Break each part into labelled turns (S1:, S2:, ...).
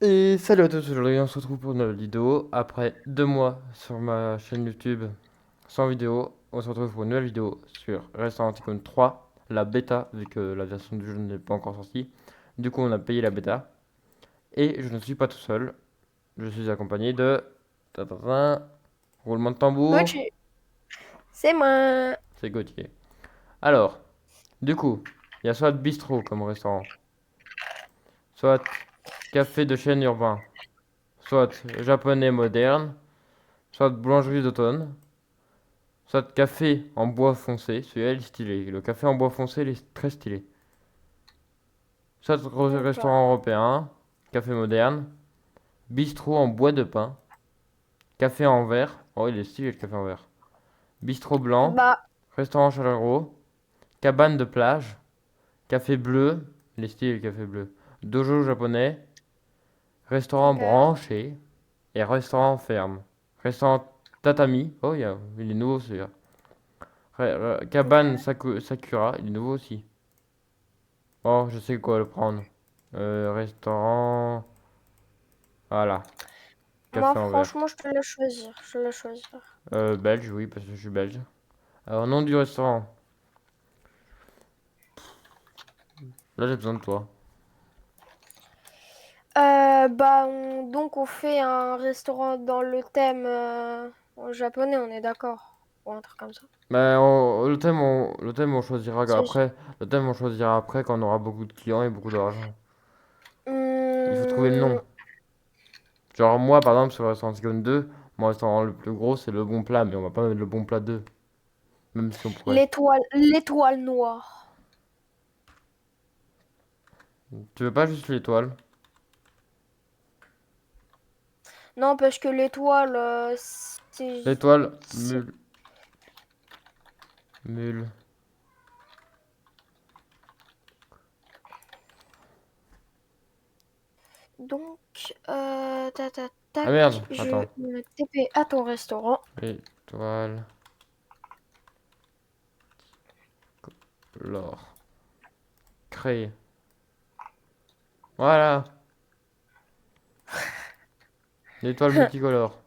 S1: Et salut à tous, aujourd'hui on se retrouve pour une nouvelle vidéo. Après 2 mois sur ma chaîne YouTube sans vidéo, on se retrouve pour une nouvelle vidéo sur Restaurant Tycoon 3, la bêta, vu que la version du jeu n'est pas encore sortie. Du coup on a payé la bêta. Et je ne suis pas tout seul, je suis accompagné de... Tadadin, roulement de tambour,
S2: Gucci, c'est moi.
S1: c'est Gauthier. Alors, du coup, il y a soit bistrot comme restaurant, soit café de chaîne urbain, soit japonais moderne, soit boulangerie d'automne, soit café en bois foncé, celui-là il est stylé. Le café en bois foncé il est très stylé. Soit
S2: Ok.
S1: restaurant européen, café moderne, bistrot en bois de pin, café en verre. Oh, il est stylé le café en verre. Bistrot blanc,
S2: Bah,
S1: restaurant chaleureux, cabane de plage, café bleu, il est stylé le café bleu. Dojo japonais, restaurant
S2: ok.
S1: branché et restaurant ferme. Restaurant tatami, oh il est nouveau celui-là. Cabane
S2: Ok.
S1: Sakura, il est nouveau aussi. Oh, je sais quoi le prendre. Restaurant. Voilà.
S2: Moi,
S1: Café en verre.
S2: franchement, je te laisse choisir. Je te laisse choisir.
S1: Belge, oui, parce que je suis belge. Alors, nom du restaurant. Là, j'ai besoin de toi.
S2: Donc, on fait un restaurant dans le thème en japonais, on est d'accord? Ou un truc comme ça.
S1: Le thème, on choisira
S2: C'est-
S1: après. Le thème, on choisira après quand on aura beaucoup de clients et beaucoup d'argent. Il faut trouver le nom.
S2: Hum,
S1: Genre, moi, par exemple, sur le restaurant Seconde 2, mon restaurant le plus gros, c'est le bon plat, mais on va pas mettre le bon plat 2. Même si on pourrait.
S2: l'étoile noire.
S1: Tu veux pas juste l'étoile?
S2: Non, parce que l'étoile,
S1: L'étoile,
S2: c'est-
S1: mule, mule.
S2: Donc,
S1: Ah
S2: tac,
S1: merde,
S2: je
S1: attends.
S2: me TP à ton restaurant.
S1: Étoile, l'or. Créer. Voilà, l'étoile multicolore.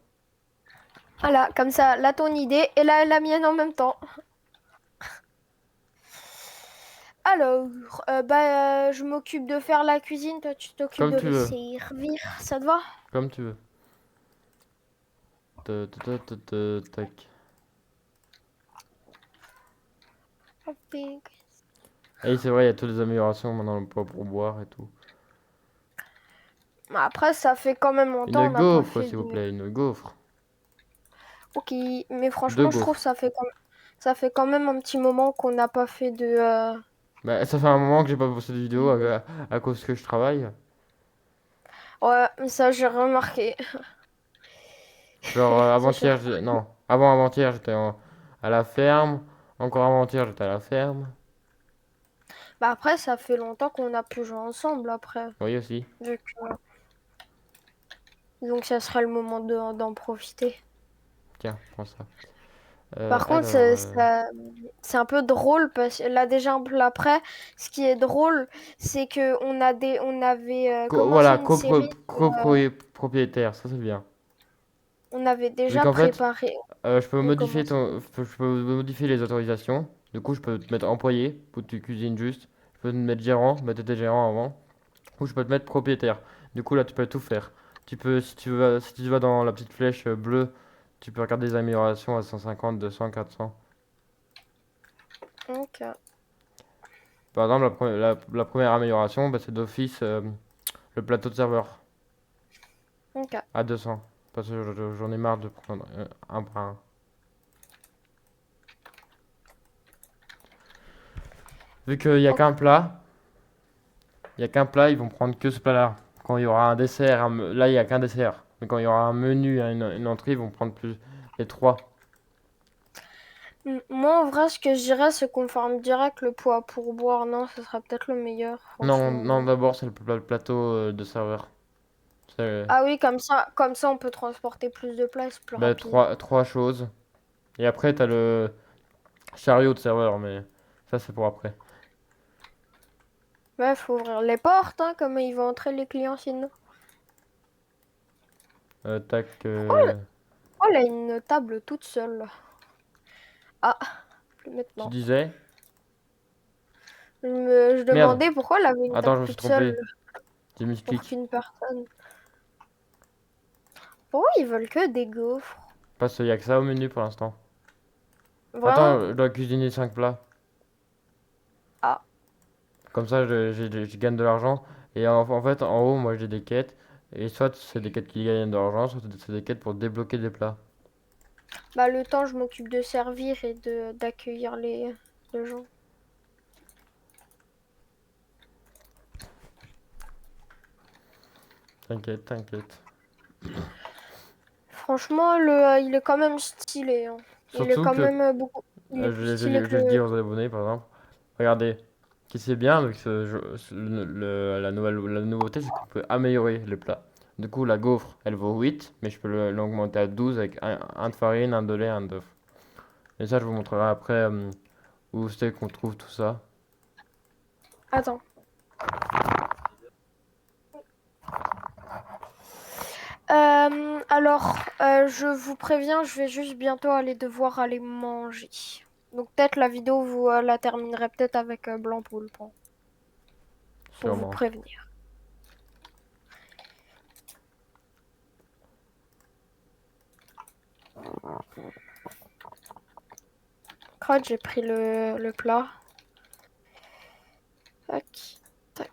S2: Voilà, comme ça, là ton idée et là la mienne en même temps. Alors, je m'occupe de faire la cuisine, toi tu t'occupes
S1: Comme
S2: de
S1: tu
S2: le
S1: veux,
S2: servir, ça te va?
S1: comme tu veux. Tac.
S2: Ok.
S1: Et c'est vrai, il y a toutes les améliorations maintenant pour boire et tout.
S2: Après, ça fait quand même longtemps,
S1: Une
S2: on n'a pas
S1: gaufre,
S2: fait
S1: s'il vous
S2: de...
S1: plaît, une gaufre.
S2: Ok, mais
S1: Deux
S2: franchement, je trouve
S1: gaufres.
S2: que ça fait quand même un petit moment qu'on n'a pas fait de...
S1: Bah, ça fait un moment que j'ai pas posté de vidéo à cause que je travaille.
S2: Ouais, ça j'ai remarqué.
S1: Genre,
S2: C'est
S1: avant-hier,
S2: sûr.
S1: non, avant-avant-hier, à la ferme. Encore avant-hier, j'étais à la ferme.
S2: Bah après, ça fait longtemps qu'on a pu jouer ensemble après.
S1: Oui, aussi.
S2: vu que- Donc ça sera le moment d'en profiter.
S1: Tiens, prends ça.
S2: Par contre,
S1: Alors,
S2: c'est un peu drôle parce que là déjà un peu après, ce qui est drôle, c'est que on avait commencé
S1: voilà,
S2: une série,
S1: copropriétaire, ça c'est bien.
S2: on avait
S1: Vu
S2: déjà
S1: qu'en fait,
S2: préparé.
S1: je peux
S2: On
S1: modifier
S2: commence.
S1: je peux modifier les autorisations. Du coup, je peux te mettre employé pour que tu cuisines juste. Je peux te mettre gérant, mettre tes gérant avant. Ou je peux te mettre propriétaire. Du coup, là, tu peux tout faire. Si tu vas dans la petite flèche bleue, tu peux regarder des améliorations à 150, 200, 400.
S2: Ok,
S1: Par exemple, la première amélioration, bah, c'est d'office le plateau de serveur
S2: ok.
S1: à 200. Parce que j'en ai marre de prendre un par un. Vu qu'il n'y a
S2: Ok.
S1: qu'un plat, il y a qu'un plat, ils vont prendre que ce plat-là. Quand il y aura un dessert, là il n'y a qu'un dessert. Mais quand il y aura un menu, une entrée, ils vont prendre plus les trois.
S2: Moi, en vrai, ce que je dirais, c'est qu'on forme direct le poids pour boire. Non, ce sera peut-être le meilleur,
S1: Non, non,
S2: franchement.
S1: d'abord c'est le plateau de serveur. C'est
S2: Ah oui, comme ça, on peut transporter plus de place plus
S1: bah,
S2: rapidement.
S1: trois choses. Et après, t'as le chariot de serveur, mais ça c'est pour après.
S2: Ouais, faut ouvrir les portes, hein, comme ils vont entrer les clients sinon.
S1: Tac.
S2: Oh, elle a une table toute seule. Ah, plus
S1: Tu
S2: maintenant.
S1: disais?
S2: Je
S1: Merde.
S2: demandais pourquoi elle avait une
S1: Attends,
S2: table
S1: je me suis
S2: toute seule
S1: trompé. J'ai mis
S2: pour
S1: clic.
S2: qu'une personne. Pourquoi ils veulent que des gaufres?
S1: Parce qu'il y a que ça au menu pour l'instant.
S2: Vraiment?
S1: Attends, je dois cuisiner 5 plats.
S2: Ah,
S1: Comme ça, je gagne de l'argent. Et en fait, en haut, moi j'ai des quêtes. Et soit c'est des quêtes qui gagnent de l'argent, soit c'est des quêtes pour débloquer des plats.
S2: bah le temps je m'occupe de servir et de d'accueillir les gens.
S1: T'inquiète, t'inquiète.
S2: Franchement, il est quand même stylé, hein. Il est
S1: Surtout
S2: quand
S1: que,
S2: même beaucoup. Il est plus stylé
S1: je
S2: que
S1: le
S2: le.
S1: dis aux abonnés par exemple. Regardez, ce qui c'est bien avec la nouveauté, c'est qu'on peut améliorer les plats. Du coup, la gaufre, elle vaut 8 mais je peux l'augmenter à 12 avec un de farine, un de lait, un d'œuf. Et ça, je vous montrerai après où c'est qu'on trouve tout ça.
S2: Attends. Je vous préviens, je vais juste bientôt devoir aller manger. Donc peut-être la vidéo, vous la terminerez peut-être avec Blanc Poulpe, hein, pour vous
S1: Sûrement.
S2: prévenir. Crud, j'ai pris le plat. Tac, tac.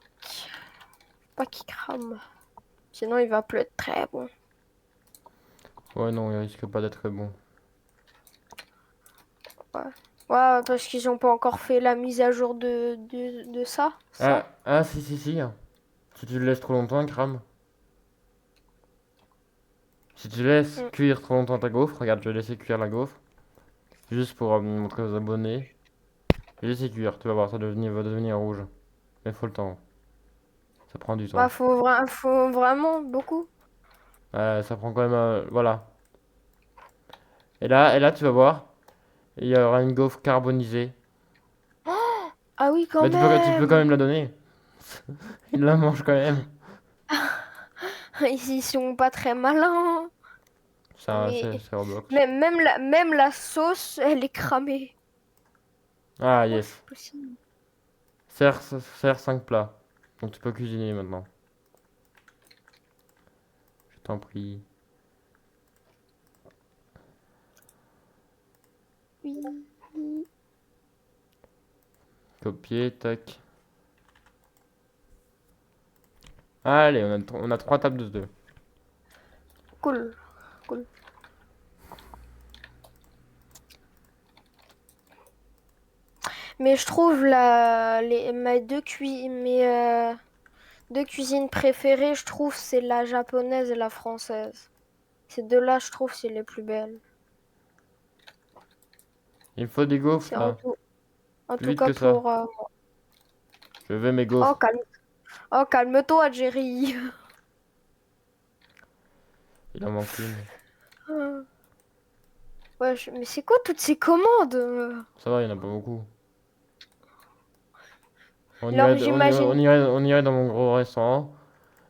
S2: Pas qu'il crame. Sinon, il va plus être très bon.
S1: Ouais, non, il risque pas d'être très bon.
S2: Ouais, ouais, parce qu'ils ont pas encore fait la mise à jour de ça.
S1: Si, si, si. Si tu le laisses trop longtemps, il crame. Si tu laisses
S2: Mm.
S1: cuire trop longtemps ta gaufre, regarde, je vais laisser cuire la gaufre. Juste pour montrer aux abonnés. Je vais laisser cuire, tu vas voir, va devenir rouge. Mais faut le temps. Ça prend du
S2: Ouais,
S1: temps.
S2: faut vraiment beaucoup.
S1: Ça prend quand même. Voilà. Et là, tu vas voir, il y aura une gaufre carbonisée.
S2: Ah oui, quand
S1: Mais tu peux quand
S2: même.
S1: même la donner. Il la mange quand même.
S2: Ils sont pas très malins. Mais
S1: C'est Roblox.
S2: même la sauce, elle est cramée.
S1: Ah,
S2: Comment
S1: yes.
S2: c'est possible?
S1: Serre 5 plats. Donc tu peux cuisiner maintenant. Je t'en prie.
S2: Oui.
S1: Copier, tac. Allez, on a 3 tables de 2.
S2: Cool, cool. Mais je trouve mes deux cuisines préférées, je trouve, c'est la japonaise et la française. Ces deux-là, je trouve, c'est les plus belles.
S1: Il me faut des gaufres
S2: C'est en
S1: là.
S2: tout, en
S1: Plus
S2: tout
S1: vite
S2: cas
S1: que ça.
S2: pour.
S1: Je veux mes
S2: Oh,
S1: gaufres.
S2: oh, calme-toi, Jerry.
S1: Il en manque une.
S2: Ouais, mais c'est quoi toutes ces commandes?
S1: Ça va, il y en a pas beaucoup.
S2: Alors, j'imagine.
S1: On irait dans mon gros restaurant.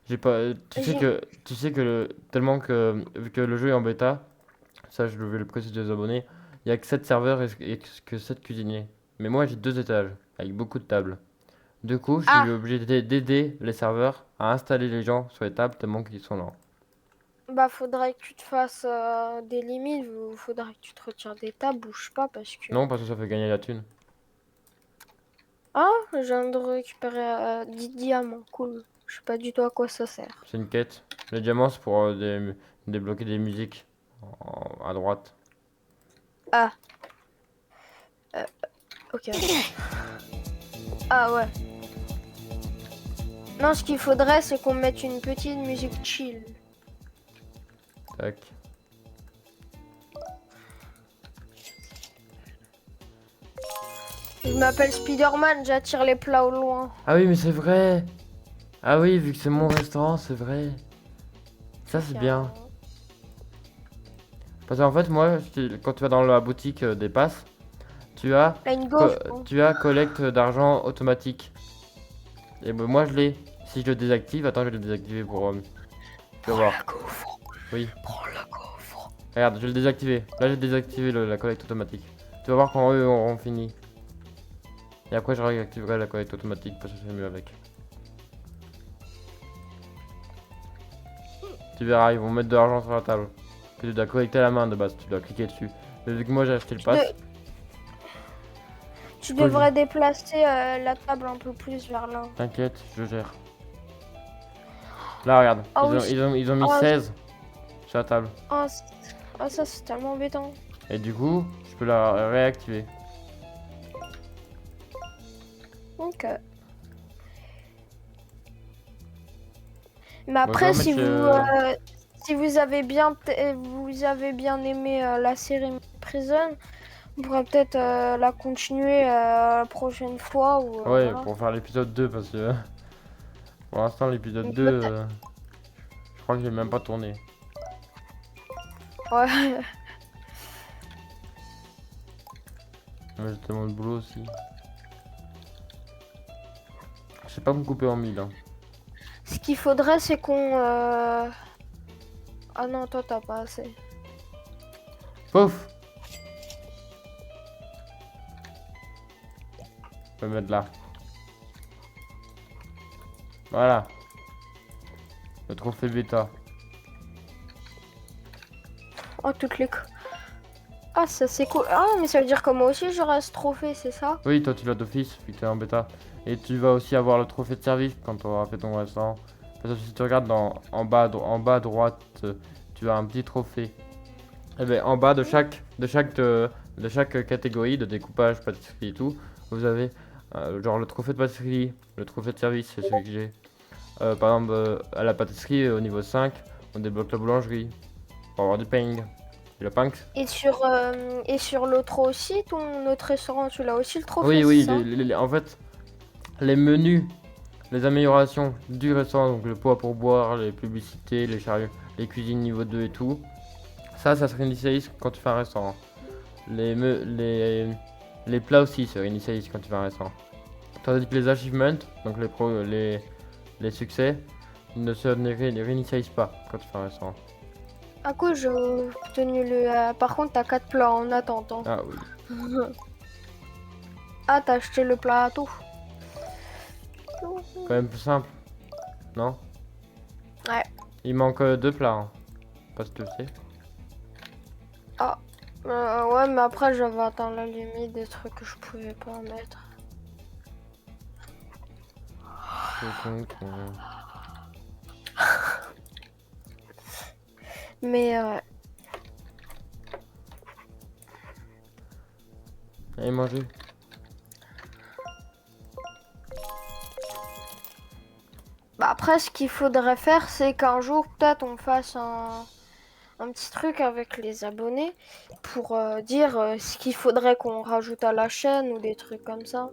S1: J'ai pas.
S2: j'ai-
S1: Tu sais que tellement que vu que le jeu est en bêta, ça je vais le préciser aux abonnés, il y a que 7 serveurs et que 7 cuisiniers. Mais moi j'ai 2 étages avec beaucoup de tables. Du coup, je suis
S2: Ah,
S1: obligé d'aider les serveurs à installer les gens sur les tables tellement qu'ils sont lents.
S2: bah, faudrait que tu te fasses des limites. Faudrait que tu te retires des tables, bouge pas parce que.
S1: Non, parce que ça fait gagner la thune.
S2: Ah, je viens de récupérer 10 diamants. Cool. Je sais pas du tout à quoi ça sert.
S1: C'est une quête. Les diamants, c'est pour débloquer des musiques à droite.
S2: Ah, ok. Ah ouais. Non, ce qu'il faudrait, c'est qu'on mette une petite musique chill.
S1: Tac.
S2: Je m'appelle Spider-Man, j'attire les plats au loin.
S1: Ah oui, mais c'est vrai. Ah oui, vu que c'est mon restaurant, c'est vrai. Ça, c'est bien.
S2: Tiens.
S1: Parce qu'en fait, moi, quand tu vas dans la boutique des passes, tu as,
S2: Là, une gaufre.
S1: tu as collecte d'argent automatique. Et ben, moi, je l'ai. Si je le désactive, attends, je vais le désactiver pour. Tu vas voir.
S2: La gaufre.
S1: Tu Oui.
S2: Prends le coffre.
S1: Regarde, je vais le désactiver. Là, j'ai désactivé la collecte automatique. Tu vas voir quand eux auront fini. Et après, je réactiverai la collecte automatique parce que c'est mieux avec. Tu verras, ils vont mettre de l'argent sur la table. Que tu dois collecter à la main de base, tu dois cliquer dessus. Mais vu que moi j'ai acheté le pass,
S2: Tu
S1: peux-
S2: devrais déplacer la table un peu plus vers là.
S1: t'inquiète, je gère. Là, regarde,
S2: Ah oui.
S1: ils ont mis
S2: Ah,
S1: 16 sur la table.
S2: ah, ça c'est tellement embêtant.
S1: Et du coup, je peux la réactiver.
S2: Ok. Mais après,
S1: Bonjour, monsieur.
S2: si vous avez bien aimé la série Prison, on pourrait peut-être la continuer la prochaine fois ou
S1: Ouais,
S2: voilà.
S1: pour faire l'épisode 2 parce que pour l'instant, l'épisode
S2: Mais
S1: 2,
S2: peut-être-
S1: je crois que j'ai même pas tourné.
S2: Ouais.
S1: Mais j'ai tellement de boulot aussi. Je sais pas me couper en mille. Hein.
S2: Ce qu'il faudrait, c'est qu'on. Ah non, toi t'as pas assez.
S1: Pouf! Je vais mettre là. Voilà. Le trophée bêta.
S2: Oh, toutes les. Ah, ça c'est cool. Ah, mais ça veut dire que moi aussi j'aurai ce trophée, c'est ça?
S1: Oui, toi tu l'as d'office, vu que t'es en bêta. Et tu vas aussi avoir le trophée de service quand tu auras fait ton restaurant. Parce que si tu regardes en bas à droite, tu as un petit trophée. Et bien en bas de chaque catégorie de découpage, pâtisserie et tout, vous avez genre le trophée de pâtisserie, le trophée de service, c'est celui que j'ai. Par exemple, à la pâtisserie, au niveau 5, on débloque la boulangerie pour avoir du pain. Et le pain.
S2: Et sur l'autre aussi, ton autre restaurant, tu l'as aussi le trophée,
S1: Oui,
S2: c'est
S1: oui,
S2: ça?
S1: en fait, les menus, les améliorations du restaurant, donc le poids pour boire, les publicités, les chariots, les cuisines niveau 2 et tout, ça se réinitialise quand tu fais un restaurant. Les plats aussi se réinitialisent quand tu fais un restaurant. Tandis que les achievements, donc les succès, ne réinitialisent pas quand tu fais un restaurant.
S2: À quoi j'ai obtenu le. Par contre, t'as 4 plats en attente. Hein.
S1: Ah oui.
S2: Ah, t'as acheté le plateau.
S1: Quand même plus simple, non?
S2: Ouais.
S1: Il manque 2 plats, hein. Pas si tu le sais.
S2: Ouais, mais après, j'avais atteint la limite des trucs que je pouvais pas mettre. Mais
S1: Allez manger.
S2: bah après, ce qu'il faudrait faire, c'est qu'un jour, peut-être, on fasse un petit truc avec les abonnés pour dire ce qu'il faudrait qu'on rajoute à la chaîne ou des trucs comme ça.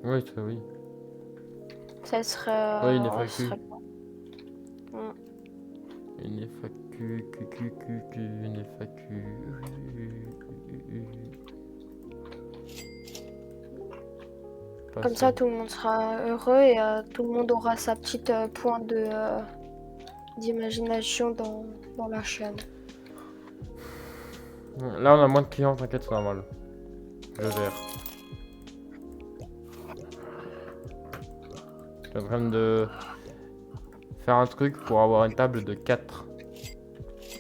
S1: Oui, oui.
S2: Ça serait.
S1: Oui, une
S2: Ouais, ce
S1: FAQ.
S2: serait pas. Mm.
S1: Une FAQ, une FAQ.
S2: Comme ça, tout le monde sera heureux et tout le monde aura sa petite pointe de d'imagination dans la chaîne.
S1: Là, on a moins de clients, t'inquiète, c'est normal. Je gère. Je suis en train de faire un truc pour avoir une table de 4.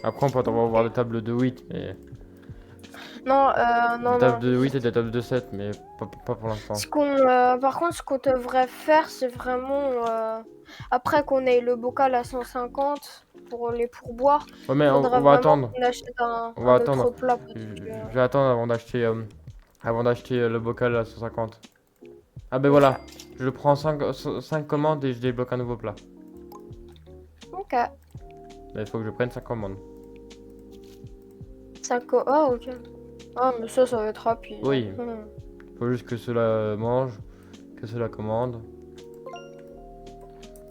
S1: Après, on peut avoir des tables de 8, mais...
S2: Non,
S1: Des tables de 8 et des tables de 7, mais pas pour l'instant.
S2: Par contre, ce qu'on devrait faire, c'est vraiment après qu'on ait le bocal à 150 pour les pourboires,
S1: Ouais, mais
S2: faudrait
S1: on va
S2: vraiment
S1: attendre.
S2: qu'on achète
S1: On va
S2: un autre
S1: attendre.
S2: plat.
S1: Je vais attendre avant d'acheter le bocal à 150. Ah ben voilà, je prends 5 commandes et je débloque un nouveau plat.
S2: Ok.
S1: Mais il faut que je prenne 5 commandes.
S2: 5. Ah, ok. Ah, mais ça va être rapide.
S1: Oui.
S2: Hmm.
S1: Faut juste que cela mange, que cela commande.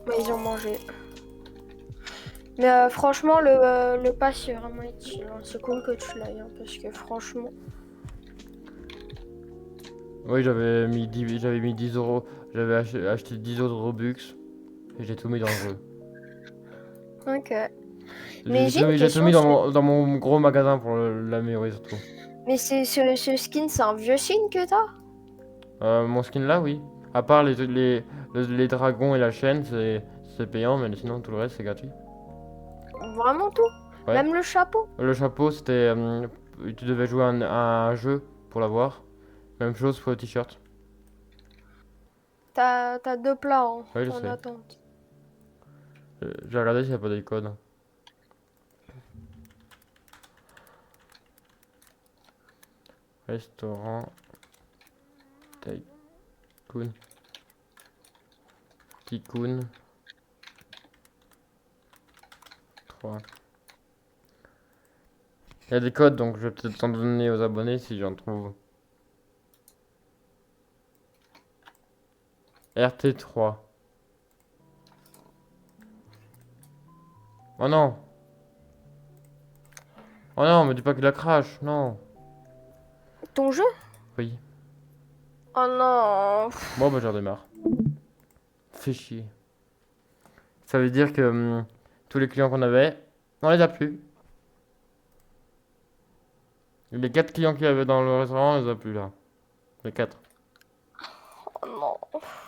S2: Mais ils ont mangé. Mais franchement, le pass est vraiment utile. Hein. C'est cool que tu l'aies, hein, parce que franchement.
S1: Oui, j'avais mis 10 euros. J'avais acheté 10 euros de Robux. Et j'ai tout mis dans le jeu.
S2: Ok. Mais j'ai une
S1: J'ai tout mis
S2: question,
S1: dans mon gros magasin pour l'améliorer surtout.
S2: mais ce skin, c'est un vieux skin que t'as?
S1: Mon skin là, oui. À part les dragons et la chaîne, c'est payant, mais sinon tout le reste c'est gratuit.
S2: Vraiment tout?
S1: Ouais.
S2: Même le chapeau?
S1: Le chapeau, c'était. Tu devais jouer à un jeu pour l'avoir. Même chose pour le t-shirt.
S2: T'as deux plats
S1: Ouais, je
S2: en
S1: sais.
S2: attente.
S1: J'ai regardé s'il n'y a pas des codes. Restaurant. Tycoon. Tycoon. 3. Il y a des codes, donc je vais peut-être t'en donner aux abonnés si j'en trouve. RT3. Oh non! Oh non, me dis pas qu'il a crash, non!
S2: Ton jeu?
S1: Oui.
S2: Oh non.
S1: Bon, bah, j'en redémarre. Fais chier. Ça veut dire que tous les clients qu'on avait, on les a plus. Les 4 clients qu'il y avait dans le restaurant, on les a plus là. Les 4.
S2: Oh non.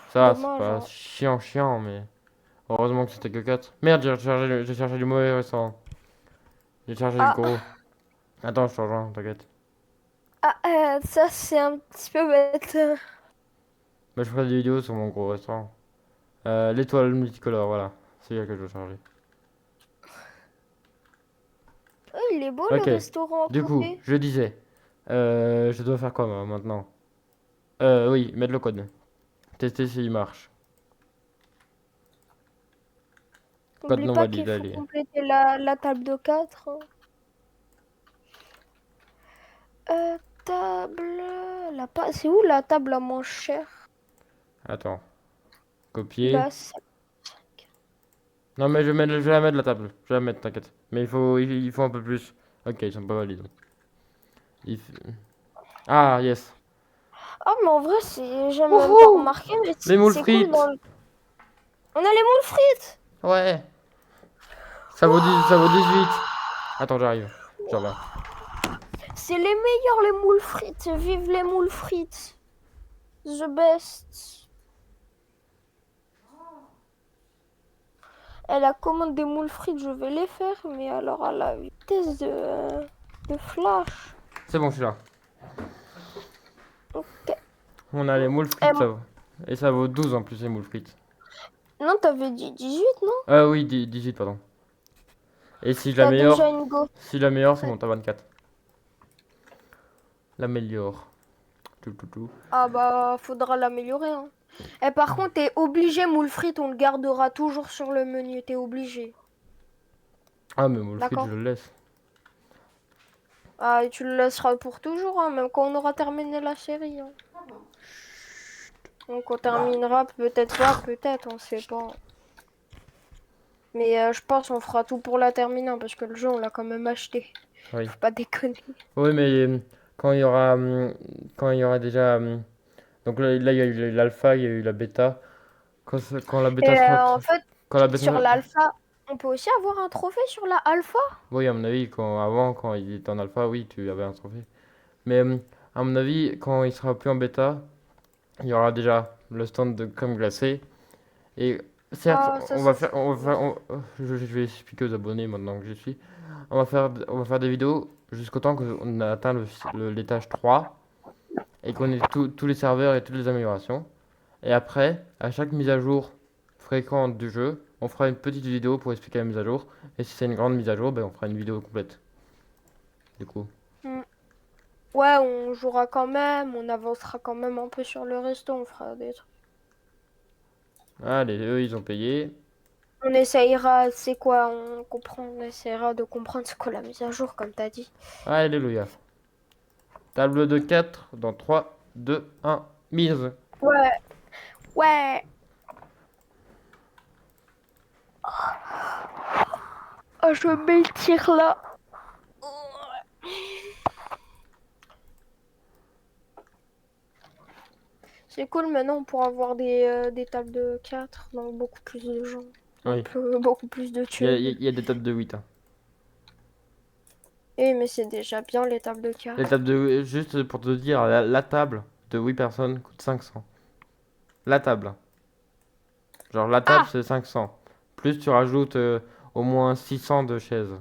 S1: Ça, c'est
S2: Dommage,
S1: pas
S2: hein.
S1: chiant, mais heureusement que c'était que 4. Merde, j'ai cherché du mauvais restaurant. J'ai cherché le
S2: Ah,
S1: gros. Attends, je te rejoins, t'inquiète.
S2: ça c'est un petit peu bête.
S1: Mais je ferai des vidéos sur mon gros restaurant. L'étoile multicolore, voilà. C'est là que je veux charger.
S2: Oh, il est beau le
S1: Ok,
S2: restaurant à
S1: du coup,
S2: côté.
S1: je disais. Je dois faire quoi moi, maintenant? Oui, mettre le code. Tester s'il marche. Code
S2: N'oublie
S1: non
S2: pas qu'il
S1: valide,
S2: faut
S1: allez.
S2: compléter la table de 4. Table. C'est où la table la moins chère?
S1: Attends. Copier.
S2: Là, c'est-
S1: Non, mais je vais la mettre la table. Je vais la mettre, t'inquiète. Mais il faut un peu plus. Ok, ils sont pas valides. Il f- Ah, yes.
S2: Ah, mais en vrai, j'ai même pas
S1: Wouhou!
S2: remarqué, mais
S1: Les moules
S2: c'est cool
S1: frites!
S2: On a les moules frites!
S1: Ouais. Ça vaut 18. Attends, j'arrive. Je reviens.
S2: C'est les meilleurs, les moules frites. Vive les moules frites. The best. Et la commande des moules frites, je vais les faire, mais alors à la vitesse de flash.
S1: C'est bon, je suis là.
S2: Ok.
S1: On a les moules frites, ça vaut. Et ça vaut 12 en plus, les moules frites.
S2: Non, t'avais dit 18, non?
S1: Oui, 18, pardon. Et si je
S2: T'as
S1: l'améliore,
S2: déjà une go.
S1: si je l'améliore, ça monte à 24. L'améliore. Tout.
S2: Ah bah, faudra l'améliorer, hein. Et par contre, t'es obligé, moule frites, on le gardera toujours sur le menu. T'es obligé.
S1: Ah, mais moules frites, je
S2: D'accord?
S1: le laisse.
S2: Ah, et tu le laisseras pour toujours, hein, même quand on aura terminé la série, hein. Donc on terminera, peut-être pas, peut-être, on sait pas. Mais je pense on fera tout pour la terminer, hein, parce que le jeu, on l'a quand même acheté.
S1: Oui.
S2: Faut pas déconner.
S1: Oui, mais quand il y aura, quand il y aura déjà, donc là, il y a eu l'alpha, il y a eu la bêta. Quand la bêta
S2: Et
S1: sera,
S2: en fait,
S1: quand la bêta,
S2: sur l'alpha, on peut aussi avoir un trophée sur la alpha?
S1: oui, à mon avis, quand il était en alpha, oui, tu avais un trophée. Mais à mon avis, quand il sera plus en bêta, il y aura déjà le stand de crème glacée. Et certes,
S2: Ah, ça c'est cool.
S1: je vais expliquer aux abonnés maintenant que je suis. On va faire des vidéos jusqu'au temps qu'on a atteint l'étage 3 et qu'on ait tous les serveurs et toutes les améliorations. Et après, à chaque mise à jour fréquente du jeu, on fera une petite vidéo pour expliquer la mise à jour. Et si c'est une grande mise à jour, ben, on fera une vidéo complète. Du coup.
S2: Hmm. Ouais, on jouera quand même, on avancera quand même un peu sur le resto, on fera des trucs.
S1: Allez, eux, ils ont payé.
S2: On essayera, c'est quoi, on essaiera de comprendre c'est quoi la mise à jour, comme t'as dit.
S1: Alléluia. Table de 4 dans 3, 2, 1, mise.
S2: Ouais, ouais. Oh, je mets le tir là. C'est cool, maintenant on pourra avoir des tables de 4, donc beaucoup plus de gens.
S1: Oui.
S2: Beaucoup plus de
S1: Il
S2: thunes.
S1: y a des tables de 8. Hein.
S2: Oui, mais c'est déjà bien les tables de
S1: Les
S2: carré.
S1: tables de... Juste pour te dire, la table de 8 personnes coûte 500. La table. Genre la table
S2: Ah!
S1: c'est 500. Plus tu rajoutes au moins 600 de chaises.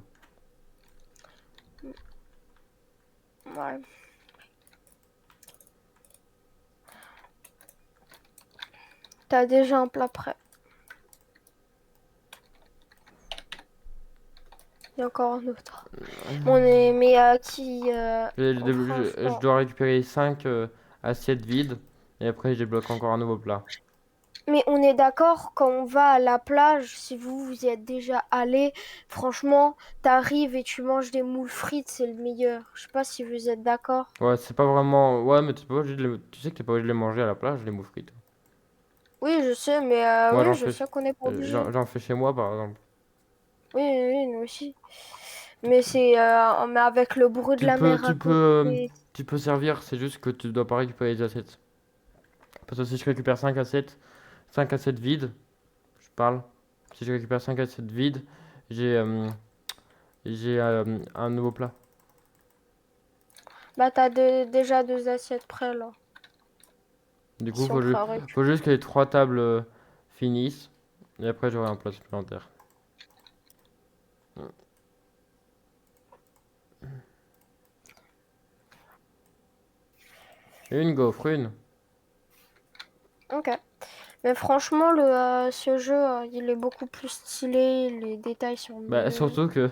S2: Ouais. T'as déjà un plat prêt. Il y a encore un autre. Bon, mais qui, oh,
S1: Je
S2: franchement.
S1: dois récupérer 5 assiettes vides. Et après, je débloque encore un nouveau plat.
S2: Mais on est d'accord, quand on va à la plage, si vous y êtes déjà allé, franchement, t'arrives et tu manges des moules frites, c'est le meilleur. Je sais pas si vous êtes d'accord.
S1: Ouais, c'est pas vraiment. Ouais, mais t'es pas obligé tu sais que t'es pas obligé de les manger à la plage, les moules frites.
S2: Oui, je sais, mais
S1: Moi,
S2: oui, je sais qu'on n'est pas obligé.
S1: j'en fais chez moi, par exemple.
S2: Oui, oui, oui, nous aussi. Mais avec le bruit de
S1: Tu
S2: la
S1: peux,
S2: mer à
S1: tu peux,
S2: côté.
S1: tu peux servir, c'est juste que tu dois pas récupérer les assiettes. Parce que si je récupère 5 assiettes vides, je parle. Si je récupère 5 assiettes vides, j'ai un nouveau plat.
S2: Bah, déjà deux assiettes près là.
S1: Du coup,
S2: Si on peut
S1: faut
S2: récupérer.
S1: juste que les 3 tables finissent. Et après, j'aurai un plat supplémentaire. Une gaufre, une.
S2: Ok. Mais franchement, ce jeu, il est beaucoup plus stylé. Les détails sont
S1: Bah,
S2: mieux.
S1: surtout que.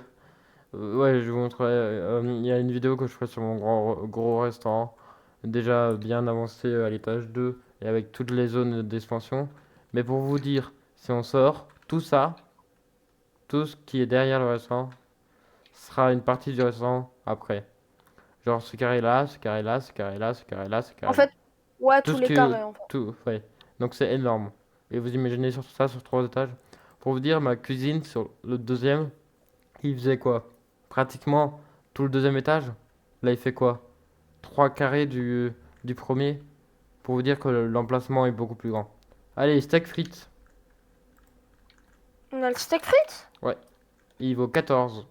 S1: Ouais, je vous montrerai. Il y a une vidéo que je ferai sur mon gros restaurant. Déjà bien avancé à l'étage 2 et avec toutes les zones d'expansion. Mais pour vous dire, si on sort, tout ce qui est derrière le restaurant, sera une partie du restaurant après. Genre ce carré là, ce carré là, ce carré là, ce carré là, ce
S2: En
S1: carré là.
S2: fait, ouais,
S1: Tout
S2: tous
S1: ce
S2: les
S1: que.
S2: carrés en fait.
S1: Tout, ouais. Donc c'est énorme. Et vous imaginez sur ça sur 3 étages. Pour vous dire, ma cuisine sur le deuxième, il faisait quoi? Pratiquement tout le deuxième étage. Là, il fait quoi? 3 carrés du premier. Pour vous dire que l'emplacement est beaucoup plus grand. Allez, steak frites.
S2: On a le steak frites?
S1: Ouais, il vaut 14.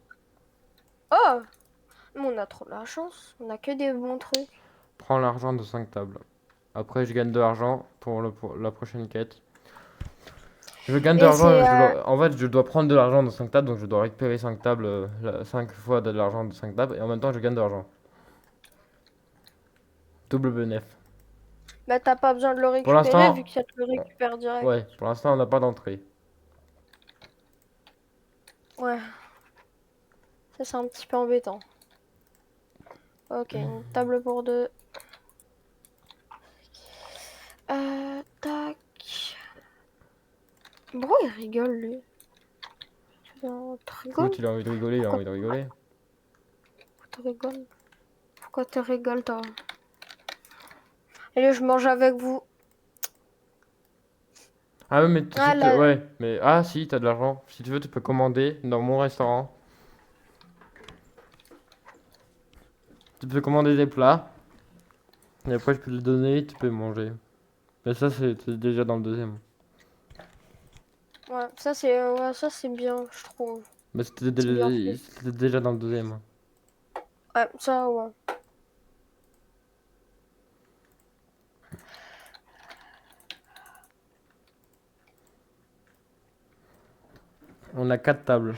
S2: Oh! Mais on a trop de la chance. On a que des bons trucs.
S1: Prends l'argent de 5 tables. Après, je gagne de l'argent pour la prochaine quête. Je gagne de
S2: Et
S1: l'argent,
S2: c'est.
S1: en fait, je dois prendre de l'argent de 5 tables, donc je dois récupérer 5 tables, 5 fois de l'argent de 5 tables, et en même temps, je gagne de l'argent. Double bénéf.
S2: Bah, t'as pas besoin de le
S1: Pour
S2: récupérer vu
S1: l'instant,
S2: que ça te le récupère direct.
S1: ouais, pour l'instant, on n'a pas d'entrée.
S2: Ouais, ça c'est un petit peu embêtant. Ok, une table pour deux. Tac. Pourquoi il rigole lui? Tu
S1: Écoute,
S2: rigoles?
S1: il a envie de rigoler, il a
S2: Pourquoi
S1: envie de rigoler.
S2: tu rigoles? Pourquoi tu rigoles toi? Allez, je mange avec vous.
S1: Ah ouais, mais tu sais
S2: Ah
S1: que,
S2: là,
S1: ouais, mais, ah si, t'as de l'argent. Si tu veux, tu peux commander dans mon restaurant. Tu peux commander des plats, et après, je peux te les donner, tu peux manger. Mais ça, c'est déjà dans le deuxième.
S2: ouais, ça c'est bien, je trouve.
S1: Mais
S2: C'est bien fait.
S1: c'était déjà dans le deuxième.
S2: Ouais, ça ouais.
S1: On a 4 tables.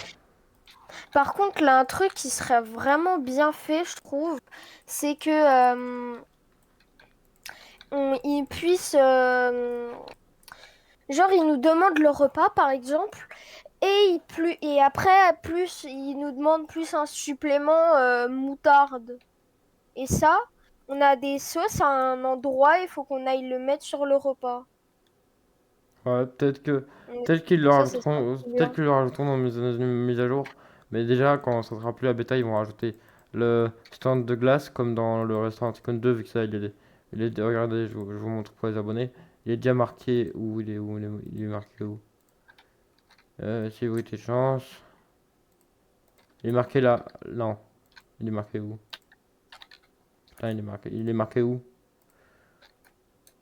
S2: Par contre, là, un truc qui serait vraiment bien fait, je trouve, c'est que ils puissent, genre, ils nous demandent le repas, par exemple, et après, plus, ils nous demandent plus un supplément moutarde. Et ça, on a des sauces à un endroit, il faut qu'on aille le mettre sur le repas.
S1: Ouais,
S2: Mm.
S1: peut-être qu'ils le
S2: Ça, c'est ça,
S1: rajouteront,
S2: c'est
S1: peut-être
S2: bien.
S1: qu'ils le rajouteront dans une mise à jour. Mais déjà, quand ça sera plus à bêta, ils vont rajouter le stand de glace, comme dans le restaurant Anticon 2, vu que ça, regardez, je vous montre pour les abonnés. Il est déjà marqué il est marqué où? Sécurité chance. Il est marqué là, non. Il est marqué où? Putain, il est marqué où?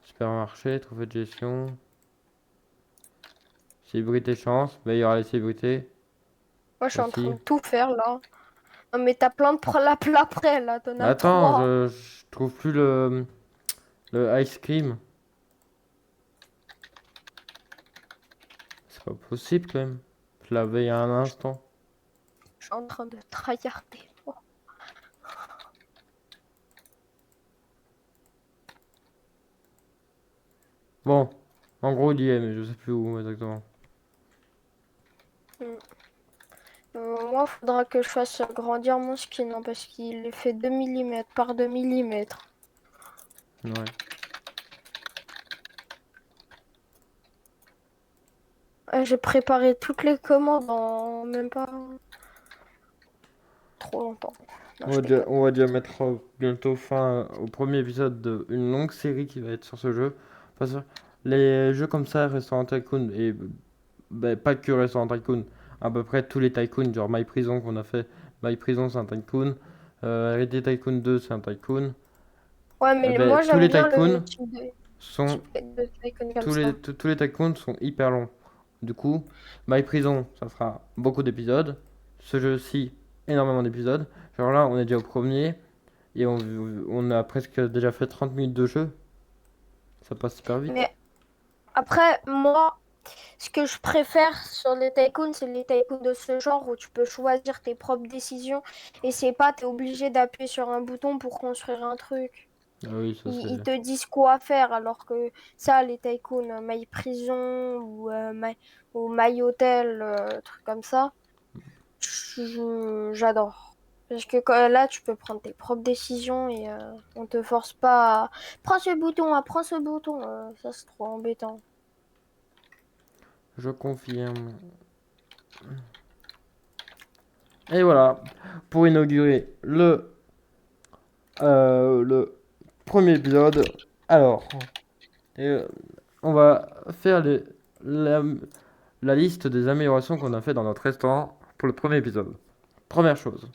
S1: Supermarché, trophée de gestion. Célébrité chance, bah, il y aura les célébrités
S2: Moi, je suis en train
S1: aussi.
S2: de tout faire là. Oh, mais t'as plein de plats prêts là, t'en as
S1: Attends,
S2: trois.
S1: je trouve plus le ice cream. C'est pas possible quand même. Je l'avais il y a un instant.
S2: Je suis en train de tryharder. Oh.
S1: Bon, en gros, il y est, mais je sais plus où exactement.
S2: Hmm. Moi, faudra que je fasse grandir mon skin hein, parce qu'il est fait 2 millimètres par 2 millimètres.
S1: Ouais.
S2: J'ai préparé toutes les commandes en même pas trop longtemps. Non, je déconne.
S1: On va déjà mettre bientôt fin au premier épisode d'une longue série qui va être sur ce jeu. Parce que les jeux comme ça, Restaurant Tycoon, et ben, pas que Restaurant Tycoon, à peu près tous les tycoons, genre My Prison qu'on a fait. My Prison, c'est un tycoon. Heredity Tycoon 2, c'est un tycoon.
S2: Ouais,
S1: Eh
S2: mais
S1: ben,
S2: moi
S1: tous
S2: j'aime
S1: les
S2: bien
S1: tycoons sont,
S2: type de Tycoon comme ça.
S1: tous les tycoons sont hyper longs. Du coup, My Prison, ça fera beaucoup d'épisodes. Ce jeu-ci, énormément d'épisodes. Genre là, on est déjà au premier. Et on a presque déjà fait 30 minutes de jeu. Ça passe super vite.
S2: Mais après, moi, ce que je préfère sur les tycoons, c'est les tycoons de ce genre où tu peux choisir tes propres décisions et c'est pas, t'es obligé d'appuyer sur un bouton pour construire un truc.
S1: Ah oui, ça
S2: Ils
S1: c'est.
S2: te disent quoi faire alors que ça, les tycoons, My Prison ou My Hotel, trucs comme ça, j'adore. Parce que là, tu peux prendre tes propres décisions et on te force pas à prends ce bouton, prends ce bouton. Ça, c'est trop embêtant.
S1: Je confirme. Et voilà. Pour inaugurer le premier épisode. Alors, euh, on va faire la, la liste des améliorations qu'on a fait dans notre restaurant pour le premier épisode. Première chose,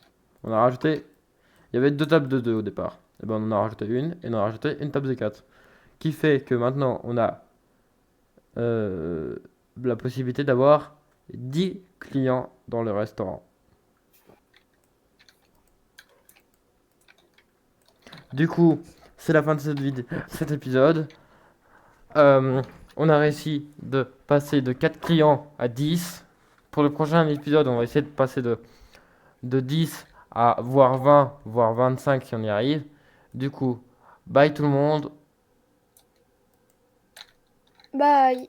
S1: on a rajouté. Il y avait deux tables de 2 au départ. Et ben on en a rajouté une et on a rajouté une table de 4. Qui fait que maintenant on a euh, la possibilité d'avoir 10 clients dans le restaurant. Du coup, c'est la fin de cet épisode. Euh, on a réussi de passer de 4 clients à 10. Pour le prochain épisode, on va essayer de passer de 10 à voire 20, voire 25 si on y arrive. Du coup, bye tout le monde.
S2: Bye.